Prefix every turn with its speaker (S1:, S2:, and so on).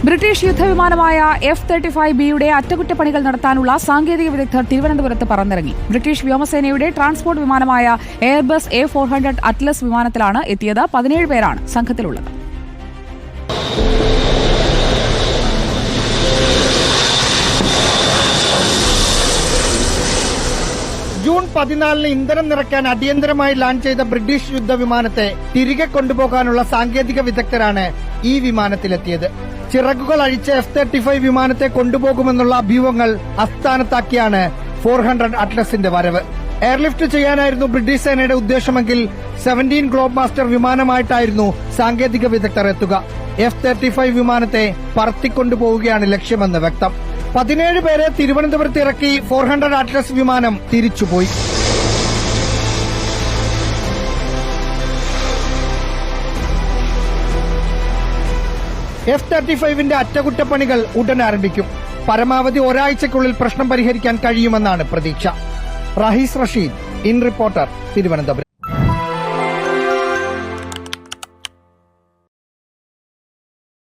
S1: British യുദ്ധവിമാനമായ F-35Bയുടെ അറ്റകുറ്റപ്പണികൾ നടത്താനുള്ള സാങ്കേതിക വിദഗ്ധർ തിരുവനന്തപുരത്ത് പറന്നിറങ്ങി. ബ്രിട്ടീഷ് വ്യോമസേനയുടെ ട്രാൻസ്പോർട്ട് വിമാനമായ എയർബസ് A400 അറ്റ്ലസ് വിമാനത്തിലാണ് എത്തിയത്. 17 പേരാണ് സംഘത്തിലുള്ളത്.
S2: ജൂൺ 14-ന് ഇന്ധനം നിറയ്ക്കാൻ അടിയന്തരമായി ലാൻഡ് ചെയ്ത ബ്രിട്ടീഷ് യുദ്ധവിമാനത്തെ തിരികെ കൊണ്ടുപോകാനുള്ള സാങ്കേതിക വിദഗ്ധരാണ് ഈ വിമാനത്തിലെത്തിയത്. ചിറകുകൾ അഴിച്ച F-35 വിമാനത്തെ കൊണ്ടുപോകുമെന്നുള്ള അഭ്യൂഹങ്ങൾ അസ്ഥാനത്താക്കിയാണ് 400 അറ്റ്ലസിന്റെ വരവ്. എയർലിഫ്റ്റ് ചെയ്യാനായിരുന്നു ബ്രിട്ടീഷ് സേനയുടെ ഉദ്ദേശമെങ്കിൽ 17 ഗ്ലോബ് മാസ്റ്റർ വിമാനമായിട്ടായിരുന്നു സാങ്കേതിക വിദഗ്ധർ എത്തുക. F-35 വിമാനത്തെ പറത്തിക്കൊണ്ടുപോവുകയാണ് ലക്ഷ്യമെന്ന് വ്യക്തം. 17 പേരെ തിരുവനന്തപുരത്ത് ഇറക്കി 400 അറ്റ്ലസ് വിമാനം തിരിച്ചുപോയി. F-35ന്റെ അറ്റകുറ്റപ്പണികൾ ഉടൻ ആരംഭിക്കും. പരമാവധി ഒരാഴ്ചയ്ക്കുള്ളിൽ പ്രശ്നം പരിഹരിക്കാൻ കഴിയുമെന്നാണ് പ്രതീക്ഷ. Rahees Rasheed, in reporter, Thiruvananthapuram.